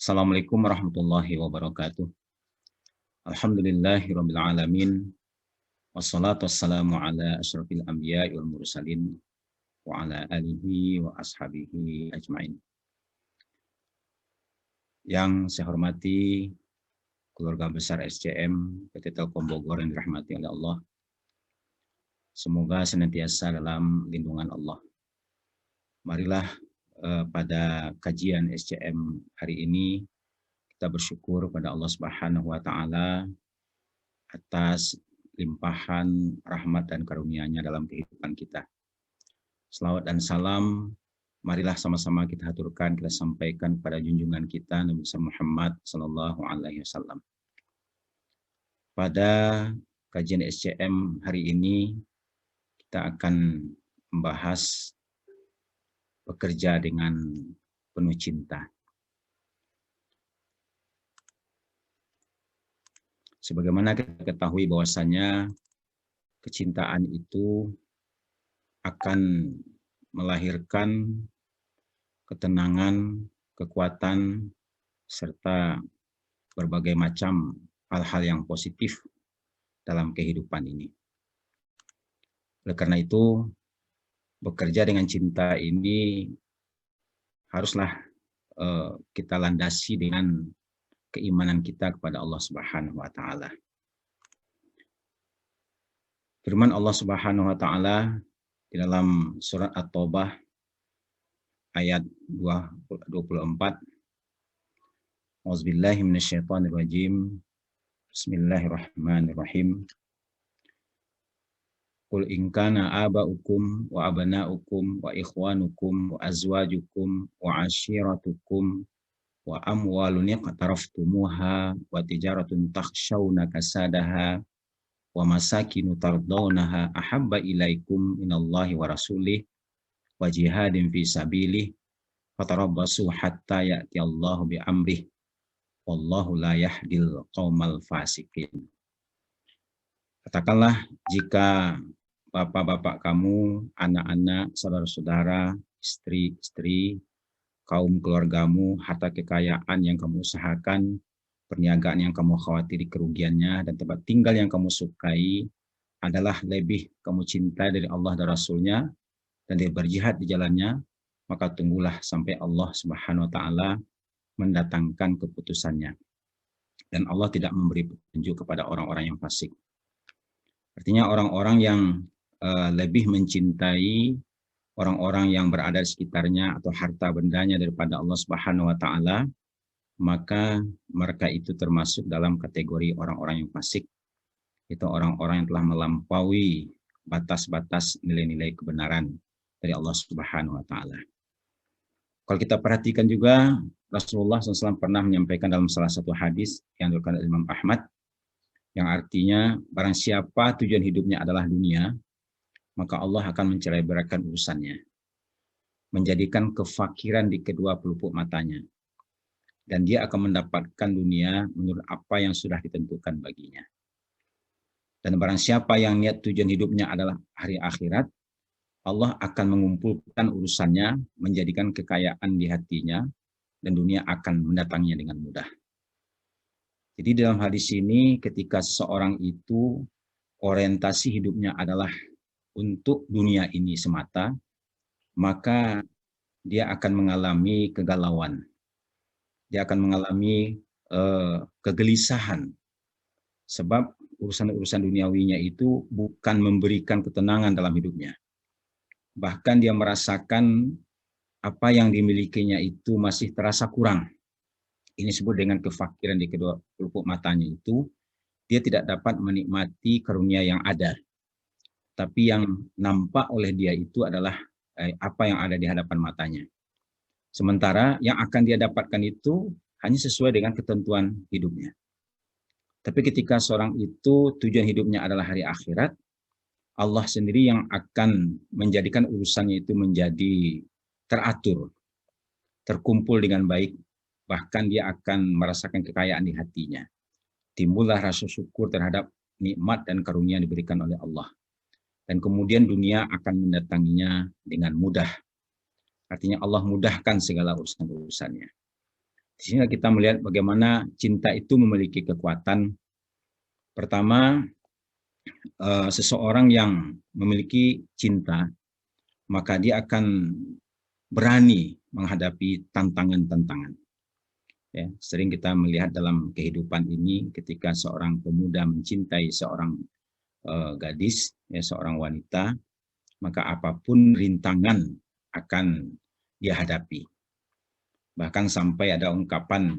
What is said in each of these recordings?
Assalamualaikum warahmatullahi wabarakatuh. Alhamdulillahirabbil alamin. Wassalatu wassalamu ala asyrafil anbiya'i wal mursalin wa ala alihi wa ashabihi ajmain. Yang saya hormati keluarga besar SCM PT Telkom Bogor yang dirahmati oleh Allah. Semoga senantiasa dalam lindungan Allah. Marilah pada kajian SCM hari ini kita bersyukur pada Allah Subhanahu wa taala atas limpahan rahmat dan karunia-Nya dalam kehidupan kita. Selawat dan salam marilah sama-sama kita haturkan, kita sampaikan kepada junjungan kita Nabi Muhammad sallallahu alaihi wasallam. Pada kajian SCM hari ini kita akan membahas bekerja dengan penuh cinta. Sebagaimana kita ketahui bahwasanya kecintaan itu akan melahirkan ketenangan, kekuatan, serta berbagai macam hal-hal yang positif dalam kehidupan ini. Oleh karena itu, bekerja dengan cinta ini haruslah kita landasi dengan keimanan kita kepada Allah Subhanahu wa taala. Firman Allah Subhanahu wa taala di dalam surat At-Taubah ayat 24. Auzubillahi minasyaitonirrajim. Bismillahirrahmanirrahim. Qul in kana aba'ukum wa abana'ukum wa ikhwanukum wa azwajukum wa ashiratukum wa amwalun iqtaraftumuha wa tijaratun takhshawna kasadaha wa masakinu tardawnaha ahabba ilaikum minallahi wa rasulih wa jihadin fi sabilih fatarabbasu hatta ya'tiyallahu bi amrih wallahu la yahdil qaumal fasikin. Katakanlah, jika bapak-bapak kamu, anak-anak, saudara-saudara, istri-istri, kaum keluargamu, harta kekayaan yang kamu usahakan, perniagaan yang kamu khawatiri kerugiannya, dan tempat tinggal yang kamu sukai adalah lebih kamu cintai dari Allah dan Rasulnya, dan dia berjihad di jalannya, maka tunggulah sampai Allah Subhanahu wa taala mendatangkan keputusannya. Dan Allah tidak memberi petunjuk kepada orang-orang yang fasik. Artinya orang-orang yang lebih mencintai orang-orang yang berada di sekitarnya atau harta bendanya daripada Allah Subhanahu wa taala, maka mereka itu termasuk dalam kategori orang-orang yang fasik. Itu orang-orang yang telah melampaui batas-batas nilai-nilai kebenaran dari Allah Subhanahu wa taala. Kalau kita perhatikan juga, Rasulullah SAW pernah menyampaikan dalam salah satu hadis yang diriwayatkan oleh Imam Ahmad, yang artinya barang siapa tujuan hidupnya adalah dunia, maka Allah akan mencerai-beraikan urusannya, menjadikan kefakiran di kedua pelupuk matanya, dan dia akan mendapatkan dunia menurut apa yang sudah ditentukan baginya. Dan barang siapa yang niat tujuan hidupnya adalah hari akhirat, Allah akan mengumpulkan urusannya, menjadikan kekayaan di hatinya, dan dunia akan mendatanginya dengan mudah. Jadi dalam hadis ini, ketika seseorang itu orientasi hidupnya adalah untuk dunia ini semata, maka dia akan mengalami kegalauan. Dia akan mengalami kegelisahan. Sebab urusan-urusan duniawinya itu bukan memberikan ketenangan dalam hidupnya. Bahkan dia merasakan apa yang dimilikinya itu masih terasa kurang. Ini disebut dengan kefakiran di kedua pelupuk matanya itu. Dia tidak dapat menikmati karunia yang ada. Tapi yang nampak oleh dia itu adalah apa yang ada di hadapan matanya. Sementara yang akan dia dapatkan itu hanya sesuai dengan ketentuan hidupnya. Tapi ketika seorang itu tujuan hidupnya adalah hari akhirat, Allah sendiri yang akan menjadikan urusannya itu menjadi teratur, terkumpul dengan baik, bahkan dia akan merasakan kekayaan di hatinya. Timbullah rasa syukur terhadap nikmat dan karunia yang diberikan oleh Allah. Dan kemudian dunia akan mendatanginya dengan mudah. Artinya Allah mudahkan segala urusan-urusannya. Di sini kita melihat bagaimana cinta itu memiliki kekuatan. Pertama, seseorang yang memiliki cinta, maka dia akan berani menghadapi tantangan-tantangan. Ya, sering kita melihat dalam kehidupan ini ketika seorang pemuda mencintai seorang gadis, ya, seorang wanita, maka apapun rintangan akan dia hadapi. Bahkan sampai ada ungkapan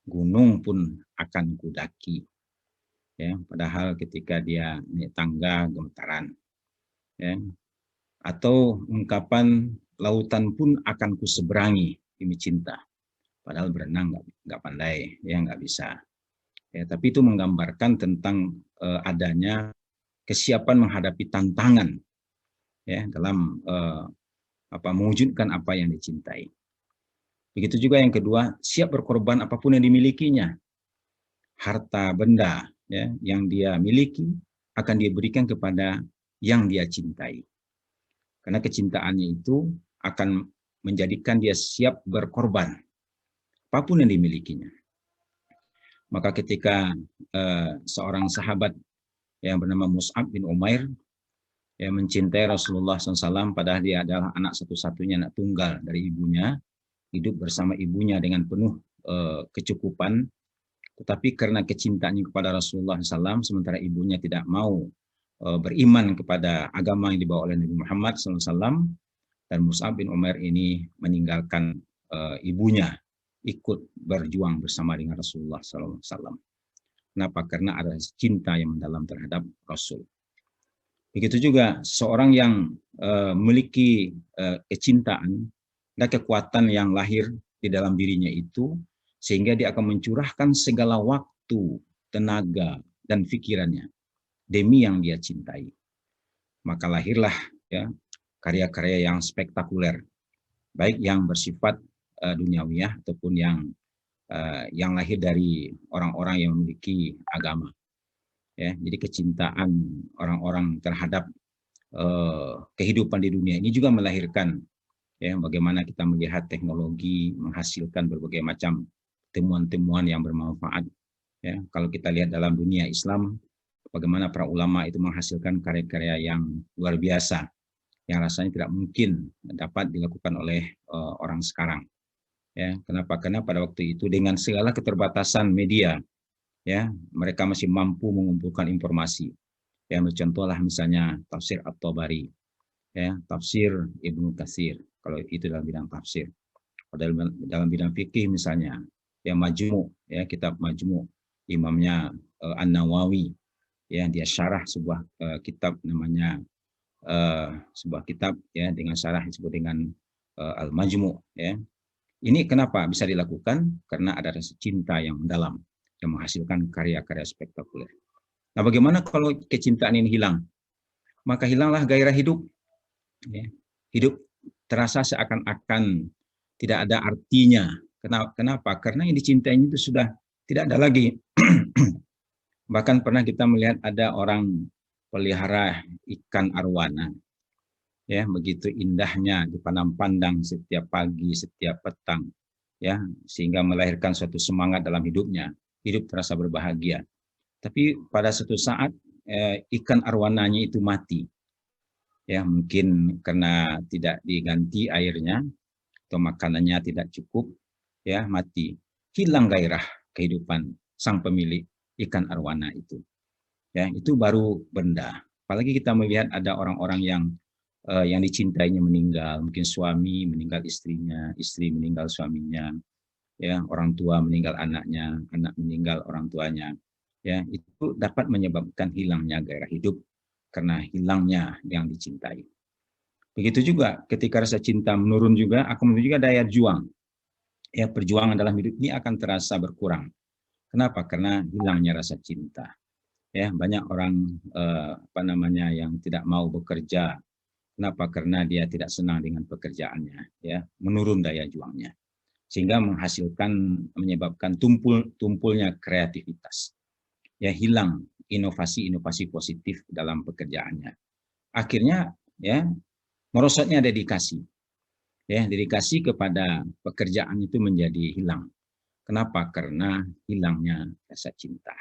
gunung pun akan kudaki. Ya, padahal ketika dia naik tangga gemetaran. Ya, atau ungkapan lautan pun akan kuseberangi demi cinta. Padahal berenang nggak pandai, ya nggak bisa. Ya, tapi itu menggambarkan tentang adanya kesiapan menghadapi tantangan, ya, dalam mewujudkan apa yang dicintai. Begitu juga yang kedua, siap berkorban apapun yang dimilikinya. Harta benda, ya, yang dia miliki akan dia berikan kepada yang dia cintai. Karena kecintaannya itu akan menjadikan dia siap berkorban apapun yang dimilikinya. Maka ketika seorang sahabat yang bernama Mus'ab bin Umair yang mencintai Rasulullah SAW, padahal dia adalah anak satu-satunya, anak tunggal dari ibunya, hidup bersama ibunya dengan penuh kecukupan, tetapi karena kecintaannya kepada Rasulullah SAW, sementara ibunya tidak mau beriman kepada agama yang dibawa oleh Nabi Muhammad SAW, dan Mus'ab bin Umair ini meninggalkan ibunya, ikut berjuang bersama dengan Rasulullah SAW. Kenapa? Karena ada cinta yang mendalam terhadap Rasul. Begitu juga seorang yang memiliki kecintaan dan kekuatan yang lahir di dalam dirinya itu, sehingga dia akan mencurahkan segala waktu, tenaga, dan pikirannya demi yang dia cintai. Maka lahirlah, ya, karya-karya yang spektakuler, baik yang bersifat duniawiyah ataupun yang lahir dari orang-orang yang memiliki agama. Ya, jadi kecintaan orang-orang terhadap kehidupan di dunia ini juga melahirkan, ya, bagaimana kita melihat teknologi menghasilkan berbagai macam temuan-temuan yang bermanfaat. Ya, kalau kita lihat dalam dunia Islam, bagaimana para ulama itu menghasilkan karya-karya yang luar biasa, yang rasanya tidak mungkin dapat dilakukan oleh orang sekarang. Ya, kenapa? Karena pada waktu itu dengan segala keterbatasan media, ya, mereka masih mampu mengumpulkan informasi. Ya, contohlah misalnya tafsir At-Tabari, ya, tafsir Ibnu Katsir, kalau itu dalam bidang tafsir. Dalam bidang fikih misalnya, ya, Majmu', ya, kitab Majmu', imamnya An-Nawawi, ya, dia syarah sebuah kitab namanya sebuah kitab, ya, dengan syarah disebut dengan Al-Majmu', ya. Ini kenapa bisa dilakukan? Karena ada rasa cinta yang mendalam yang menghasilkan karya-karya spektakuler. Nah, bagaimana kalau kecintaan ini hilang? Maka hilanglah gairah hidup. Ya. Hidup terasa seakan-akan tidak ada artinya. Kenapa? Karena yang dicintainya itu sudah tidak ada lagi. Bahkan pernah kita melihat ada orang pelihara ikan arwana. Ya, begitu indahnya dipandang-pandang setiap pagi, setiap petang, ya, sehingga melahirkan suatu semangat dalam hidupnya. Hidup terasa berbahagia. Tapi pada suatu saat ikan arwananya itu mati. Ya, mungkin karena tidak diganti airnya atau makanannya tidak cukup, ya, mati. Hilang gairah kehidupan sang pemilik ikan arwana itu. Ya, itu baru benda. Apalagi kita melihat ada orang-orang yang dicintainya meninggal, mungkin suami meninggal istrinya, istri meninggal suaminya, ya, orang tua meninggal anaknya, anak meninggal orang tuanya, ya, itu dapat menyebabkan hilangnya gairah hidup karena hilangnya yang dicintai. Begitu juga ketika rasa cinta menurun juga akan menurun juga daya juang, ya, perjuangan dalam hidup ini akan terasa berkurang. Kenapa? Karena hilangnya rasa cinta. Ya, banyak orang yang tidak mau bekerja. Kenapa? Karena dia tidak senang dengan pekerjaannya, ya, menurun daya juangnya, sehingga menyebabkan tumpulnya kreativitas, ya, hilang inovasi-inovasi positif dalam pekerjaannya. Akhirnya, ya, merosotnya dedikasi, ya, dedikasi kepada pekerjaan itu menjadi hilang. Kenapa? Karena hilangnya rasa cinta.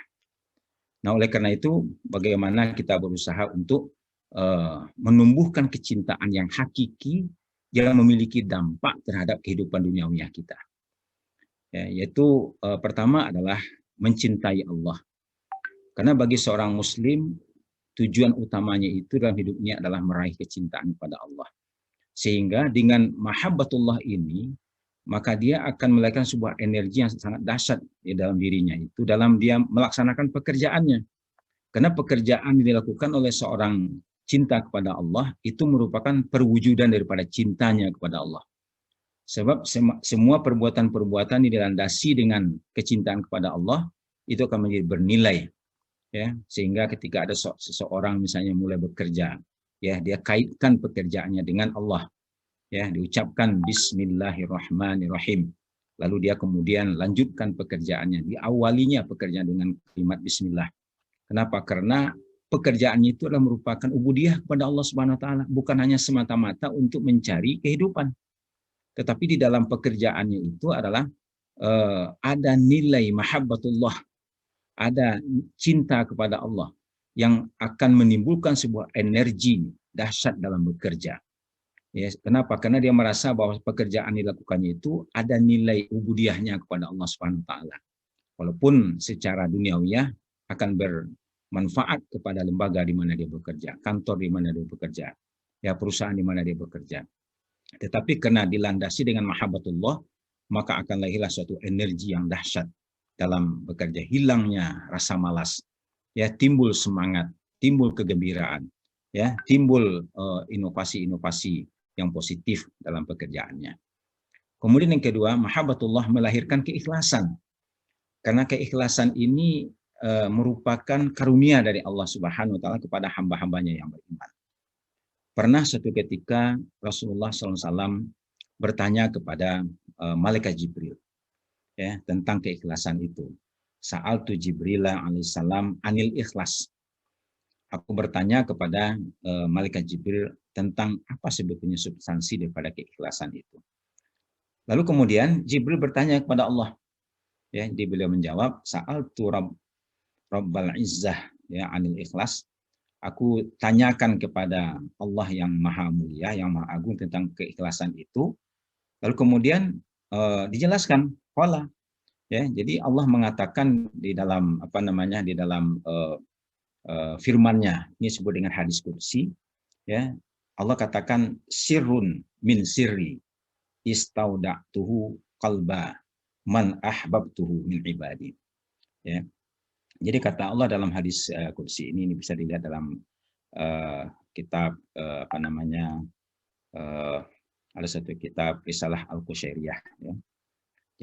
Nah, oleh karena itu, bagaimana kita berusaha untuk menumbuhkan kecintaan yang hakiki yang memiliki dampak terhadap kehidupan duniawi kita. Ya, yaitu pertama adalah mencintai Allah. Karena bagi seorang Muslim, tujuan utamanya itu dalam hidupnya adalah meraih kecintaan kepada Allah. Sehingga dengan mahabbatullah ini, maka dia akan melahirkan sebuah energi yang sangat dahsyat di dalam dirinya, itu dalam dia melaksanakan pekerjaannya. Karena pekerjaan yang dilakukan oleh seorang cinta kepada Allah itu merupakan perwujudan daripada cintanya kepada Allah. Sebab semua perbuatan-perbuatan yang dilandasi dengan kecintaan kepada Allah itu akan menjadi bernilai, ya. Sehingga ketika ada seseorang misalnya mulai bekerja, ya, dia kaitkan pekerjaannya dengan Allah, ya, diucapkan Bismillahirrahmanirrahim, lalu dia kemudian lanjutkan pekerjaannya, diawalinya pekerjaan dengan kalimat Bismillah. Kenapa? Karena pekerjaannya itu adalah merupakan ubudiyah kepada Allah Subhanahu wa taala, bukan hanya semata-mata untuk mencari kehidupan. Tetapi di dalam pekerjaannya itu adalah ada nilai mahabbatullah, ada cinta kepada Allah yang akan menimbulkan sebuah energi dahsyat dalam bekerja. Ya, kenapa? Karena dia merasa bahwa pekerjaan dilakukannya itu ada nilai ubudiyahnya kepada Allah Subhanahu wa taala. Walaupun secara duniawiyah akan bermanfaat kepada lembaga di mana dia bekerja, kantor di mana dia bekerja, ya, perusahaan di mana dia bekerja. Tetapi karena dilandasi dengan mahabbatullah, maka akan lahirlah suatu energi yang dahsyat dalam bekerja. Hilangnya rasa malas, ya, timbul semangat, timbul kegembiraan, ya, timbul inovasi-inovasi yang positif dalam pekerjaannya. Kemudian yang kedua, mahabbatullah melahirkan keikhlasan. Karena keikhlasan ini merupakan karunia dari Allah Subhanahu wa taala kepada hamba-hambanya yang beriman. Pernah suatu ketika Rasulullah SAW bertanya kepada malaikat Jibril, ya, tentang keikhlasan itu. Sa'altu Jibril alaihissalam anil ikhlas. Aku bertanya kepada malaikat Jibril tentang apa sebetulnya substansi daripada keikhlasan itu. Lalu kemudian Jibril bertanya kepada Allah. Ya, beliau menjawab, Sa'altu Rabbal Izzah, ya, anil ikhlas. Aku tanyakan kepada Allah yang maha mulia, yang maha agung tentang keikhlasan itu. Lalu kemudian dijelaskan, qala, ya. Jadi Allah mengatakan di dalam di dalam firman-Nya, ini disebut dengan hadis qudsi, ya. Allah katakan sirrun min sirri istauda'tuhu qalba man ahbabtuhu min ibadi. Ya. Jadi kata Allah dalam hadis qudsi ini bisa dilihat dalam kitab ada satu kitab Risalah Al-Qusyairiyah, ya.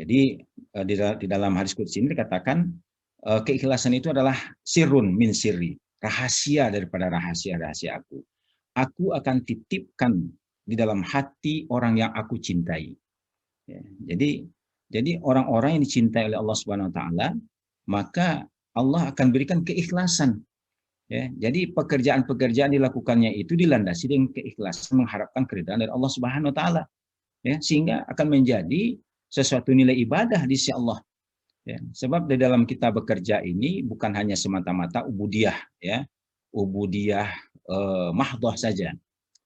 Jadi di dalam hadis qudsi ini dikatakan keikhlasan itu adalah sirrun min sirri, rahasia daripada rahasia-rahasia aku. Aku akan titipkan di dalam hati orang yang aku cintai. Ya, jadi orang-orang yang dicintai oleh Allah Subhanahu wa taala, maka Allah akan berikan keikhlasan. Ya, jadi pekerjaan-pekerjaan dilakukannya itu dilandasi dengan keikhlasan, mengharapkan keridhaan dari Allah Subhanahu wa taala. Ya, sehingga akan menjadi sesuatu nilai ibadah di sisi Allah. Ya, sebab di dalam kita bekerja ini bukan hanya semata-mata ubudiyah, ya. Ubudiyah mahdhah saja.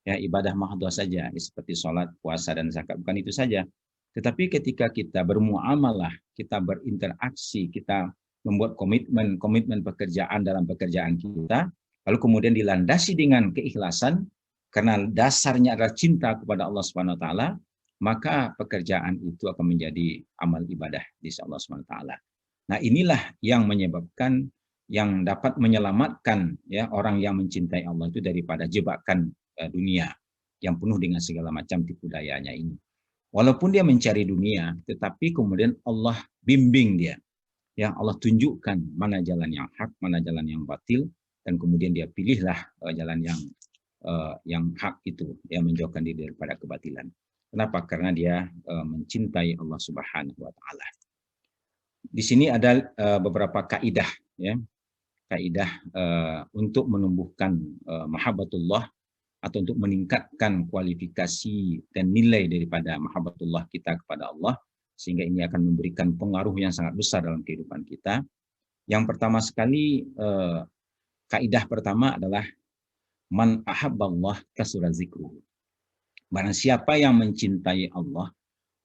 Ya, ibadah mahdhah saja, seperti sholat, puasa, dan zakat, bukan itu saja. Tetapi ketika kita bermuamalah, kita berinteraksi, kita membuat komitmen pekerjaan dalam pekerjaan kita, lalu kemudian dilandasi dengan keikhlasan, karena dasarnya adalah cinta kepada Allah Subhanahu wa taala, maka pekerjaan itu akan menjadi amal ibadah di sisi Allah Subhanahu wa taala. Nah, inilah yang menyebabkan, yang dapat menyelamatkan, ya, orang yang mencintai Allah itu daripada jebakan dunia yang penuh dengan segala macam tipu dayanya ini. Walaupun dia mencari dunia, tetapi kemudian Allah bimbing dia. Ya, Allah tunjukkan mana jalan yang hak, mana jalan yang batil, dan kemudian dia pilihlah jalan yang hak itu, ya, menjauhkan diri daripada kebatilan. Kenapa? Karena dia mencintai Allah Subhanahu wa taala. Di sini ada beberapa kaidah, ya. Kaidah untuk menumbuhkan mahabbatullah atau untuk meningkatkan kualifikasi dan nilai daripada mahabbatullah kita kepada Allah. sehingga ini akan memberikan pengaruh yang sangat besar dalam kehidupan kita. Yang pertama sekali, kaidah pertama adalah man ahabballah kasura zikruhu. Barang siapa yang mencintai Allah,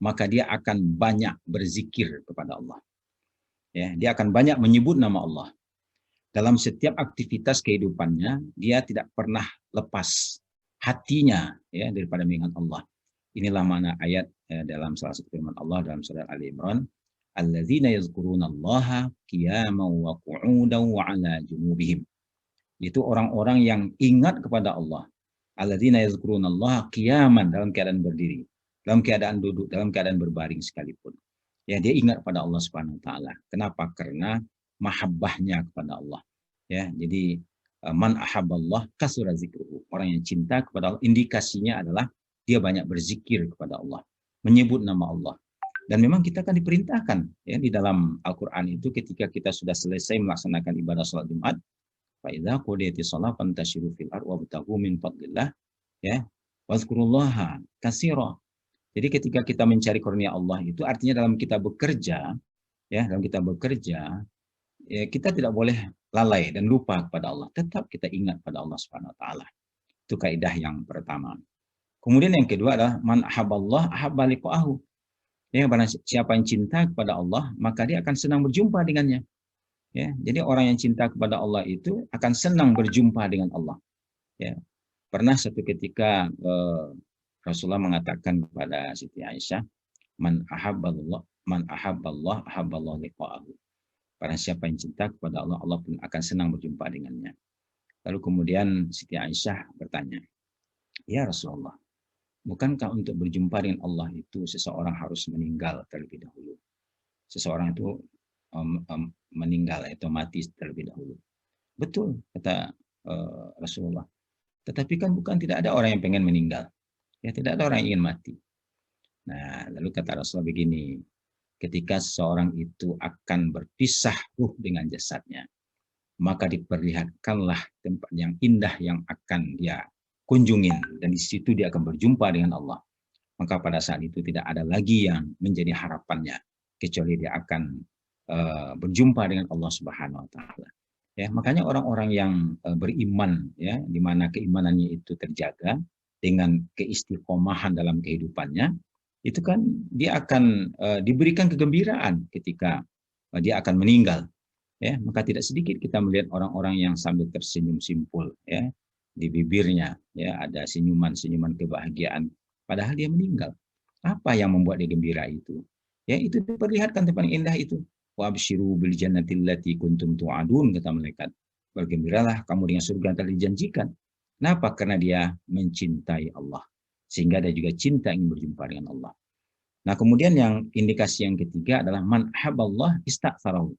maka dia akan banyak berzikir kepada Allah. Ya, dia akan banyak menyebut nama Allah. Dalam setiap aktivitas kehidupannya, dia tidak pernah lepas hatinya ya daripada mengingat Allah. Inilah mana ayat dalam salah satu firman Allah dalam surat Ali Imran, alladzina yazkurunallaha qiyaman wa qu'udan wa 'ala junubihim. Itu orang-orang yang ingat kepada Allah. Alladzina yazkurunallaha qiyaman, dalam keadaan berdiri, dalam keadaan duduk, dalam keadaan berbaring sekalipun. Ya, dia ingat pada Allah Subhanahu wa taala. Kenapa? Karena mahabbahnya kepada Allah. Ya, jadi man ahabballah kasura zikruhu. Orang yang cinta kepada Allah, indikasinya adalah dia banyak berzikir kepada Allah, menyebut nama Allah. Dan memang kita akan diperintahkan ya di dalam Al-Qur'an itu, ketika kita sudah selesai melaksanakan ibadah salat Jumat, fa idza qudiyatis shalah fantashiru fil ardh wabtaghu min fadlillah, ya, wazkurullaha katsira. Jadi ketika kita mencari karunia Allah itu artinya dalam kita bekerja, ya, dalam kita bekerja, ya, kita tidak boleh lalai dan lupa kepada Allah. Tetap kita ingat pada Allah Subhanahu wa taala. Itu kaidah yang pertama. Kemudian yang kedua adalah man ahabballah ahabba liqa'ahu. Ya, barang siapa yang cinta kepada Allah, maka dia akan senang berjumpa dengannya. Ya, jadi orang yang cinta kepada Allah itu akan senang berjumpa dengan Allah. Ya. Pernah satu ketika Rasulullah mengatakan kepada Siti Aisyah, man ahabballah ahabballah liqa'ahu. Barang siapa yang cinta kepada Allah, Allah pun akan senang berjumpa dengannya. Lalu kemudian Siti Aisyah bertanya, ya Rasulullah, bukankah untuk berjumpa dengan Allah itu seseorang harus meninggal terlebih dahulu? Seseorang itu meninggal atau mati terlebih dahulu. Betul, kata Rasulullah. Tetapi kan bukan tidak ada orang yang pengen meninggal. Ya, tidak ada orang yang ingin mati. Nah, lalu kata Rasulullah begini, ketika seseorang itu akan berpisah ruh dengan jasadnya, maka diperlihatkanlah tempat yang indah yang akan dia kunjungin, dan di situ dia akan berjumpa dengan Allah. Maka pada saat itu tidak ada lagi yang menjadi harapannya, kecuali dia akan berjumpa dengan Allah Subhanahu wa taala. Ya, makanya orang-orang yang beriman ya, di mana keimanannya itu terjaga dengan keistiqomahan dalam kehidupannya, itu kan dia akan diberikan kegembiraan ketika dia akan meninggal. Ya, maka tidak sedikit kita melihat orang-orang yang sambil tersenyum simpul ya, di bibirnya ya ada senyuman-senyuman kebahagiaan, padahal dia meninggal. Apa yang membuat dia gembira itu? Ya, itu diperlihatkan tempat yang indah itu. Wa absyiru bil jannati allati kuntum tu'adun, kata malaikat. Bergembiralah kamu dengan surga yang telah dijanjikan. Kenapa? Karena dia mencintai Allah, sehingga dia juga cinta ingin berjumpa dengan Allah. Nah, kemudian yang indikasi yang ketiga adalah man haballah istaktsarahu.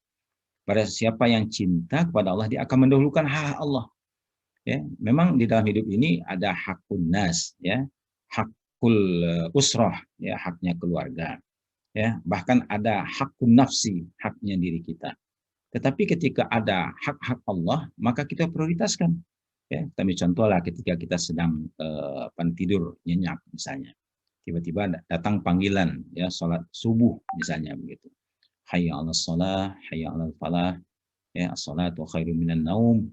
Pada siapa yang cinta kepada Allah, dia akan mendahulukan hak Allah. Ya, memang di dalam hidup ini ada hakun nas, ya, hakul usrah, ya, haknya keluarga, ya, bahkan ada hakun nafsi, haknya diri kita. Tetapi ketika ada hak-hak Allah, maka kita prioritaskan. Ya, kami contohlah ketika kita sedang tidur nyenyak misalnya, tiba-tiba datang panggilan, ya, sholat subuh misalnya begitu. Hayya 'alas shalah, hayya 'alal falah, ya, as-shalatu khairum minan naum.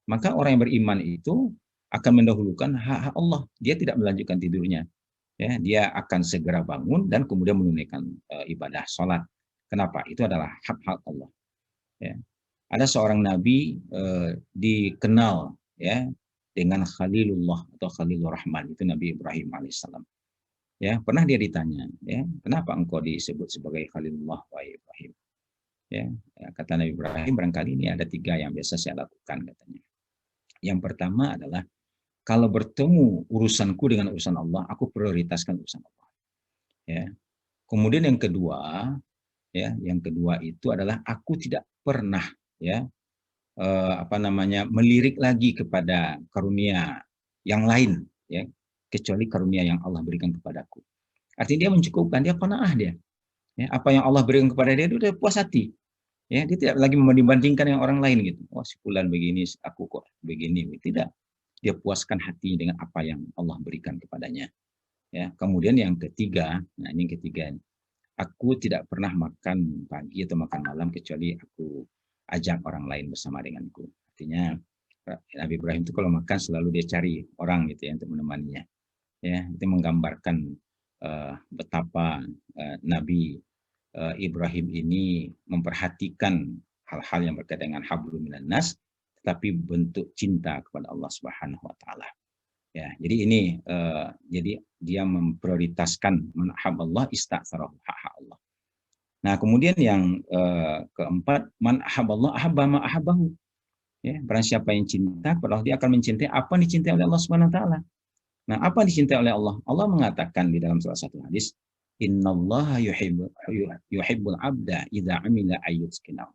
Maka orang yang beriman itu akan mendahulukan hak-hak Allah. Dia tidak melanjutkan tidurnya. Ya, dia akan segera bangun dan kemudian menunaikan ibadah sholat. Kenapa? Itu adalah hak-hak Allah. Ya. Ada seorang nabi dikenal ya dengan Khalilullah atau Khalilur Rahman, itu Nabi Ibrahim alaihissalam. Ya, pernah dia ditanya, ya, kenapa engkau disebut sebagai Khalilullah wahai Ibrahim? Ya, kata Nabi Ibrahim, barangkali ini ada 3 yang biasa saya lakukan, katanya. Yang pertama adalah kalau bertemu urusanku dengan urusan Allah, aku prioritaskan urusan Allah. Ya. Kemudian yang kedua, ya, yang kedua itu adalah aku tidak pernah ya melirik lagi kepada karunia yang lain, ya, kecuali karunia yang Allah berikan kepadaku. Artinya dia mencukupkan, dia qanaah dia. Ya, apa yang Allah berikan kepada dia itu dia puas hati. Ya, dia tidak lagi membanding-bandingkan yang orang lain gitu. Wah, si fulan begini, aku kok begini. Tidak. Dia puaskan hati dengan apa yang Allah berikan kepadanya. Ya, kemudian yang ketiga, nah ini yang ketiga, Aku tidak pernah makan pagi atau makan malam kecuali aku ajak orang lain bersama denganku. Artinya Nabi Ibrahim itu kalau makan selalu dia cari orang gitu ya untuk menemaninya. Ya, itu menggambarkan betapa Nabi Ibrahim ini memperhatikan hal-hal yang berkaitan dengan hablum minan nas, tetapi bentuk cinta kepada Allah Subhanahu wa taala. Ya, jadi ini jadi dia memprioritaskan man Allah ista'tsarahu hak Allah. Nah, kemudian yang keempat, man ahabballah ahabba ma ahabbahu. Ya, barang siapa yang cinta kepada Allah, dia akan mencintai apa yang dicintai oleh Allah Subhanahu wa taala. Nah, apa yang dicintai oleh Allah? Allah mengatakan di dalam salah satu hadis, "Innallaha yuhibbul abda idza amila ayyuskinahu."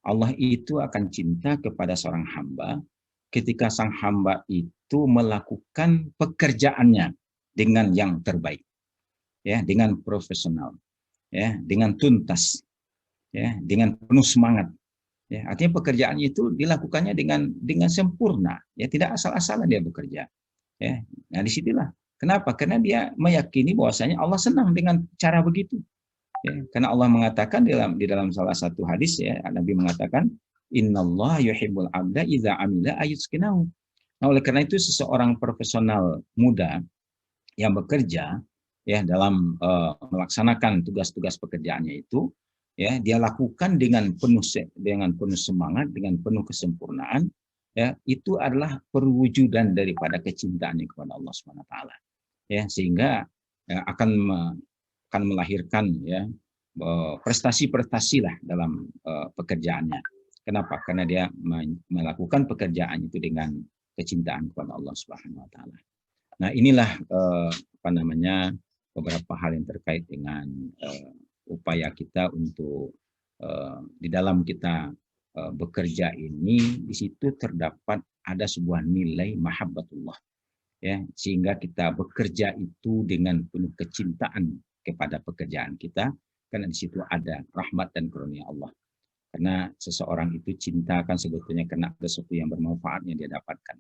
Allah itu akan cinta kepada seorang hamba ketika sang hamba itu melakukan pekerjaannya dengan yang terbaik, ya, dengan profesional, ya, dengan tuntas, ya, dengan penuh semangat. Ya, artinya pekerjaannya itu dilakukannya dengan sempurna, ya, tidak asal-asalan dia bekerja. Ya, nah disitulah. Kenapa? Karena dia meyakini bahwasanya Allah senang dengan cara begitu. Ya, karena Allah mengatakan di dalam salah satu hadis ya, Nabi mengatakan innallaha yuhibbul abda idza amila ayuskinahu. Nah, oleh karena itu seseorang profesional muda yang bekerja ya dalam melaksanakan tugas-tugas pekerjaannya itu ya dia lakukan dengan penuh semangat, dengan penuh kesempurnaan, ya itu adalah perwujudan daripada kecintaannya kepada Allah Subhanahu wa taala. Ya, sehingga ya, akan melahirkan ya prestasi-prestasi lah dalam pekerjaannya. Kenapa? Karena dia melakukan pekerjaan itu dengan kecintaan kepada Allah Subhanahu wa taala. Nah, inilah apa namanya beberapa hal yang terkait dengan upaya kita untuk di dalam kita bekerja ini, di situ terdapat ada sebuah nilai mahabbatullah, ya, sehingga kita bekerja itu dengan penuh kecintaan kepada pekerjaan kita, karena di situ ada rahmat dan karunia Allah. Karena seseorang itu cinta kan sebetulnya karena ada sesuatu yang bermanfaat yang dia dapatkan.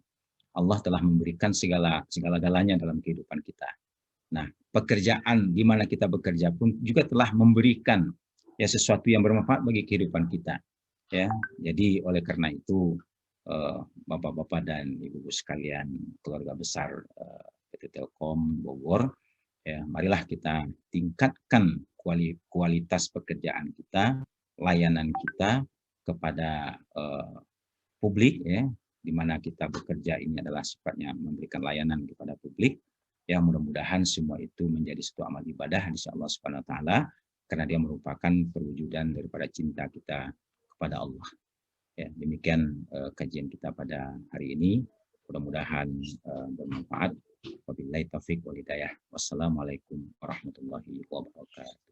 Allah telah memberikan segala-galanya dalam kehidupan kita. Nah, pekerjaan di mana kita bekerja pun juga telah memberikan ya sesuatu yang bermanfaat bagi kehidupan kita. Ya, jadi oleh karena itu Bapak-bapak dan Ibu-ibu sekalian, keluarga besar PT Telkom Bogor, ya, marilah kita tingkatkan kualitas pekerjaan kita, layanan kita kepada publik, ya, di mana kita bekerja ini adalah sifatnya memberikan layanan kepada publik. Ya, mudah-mudahan semua itu menjadi suatu amal ibadah di Allah Subhanahu wa taala, karena dia merupakan perwujudan daripada cinta kita kepada Allah. Ya, demikian kajian kita pada hari ini. Mudah-mudahan bermanfaat. Wabillahi taufik wal hidayah. Wassalamualaikum warahmatullahi wabarakatuh.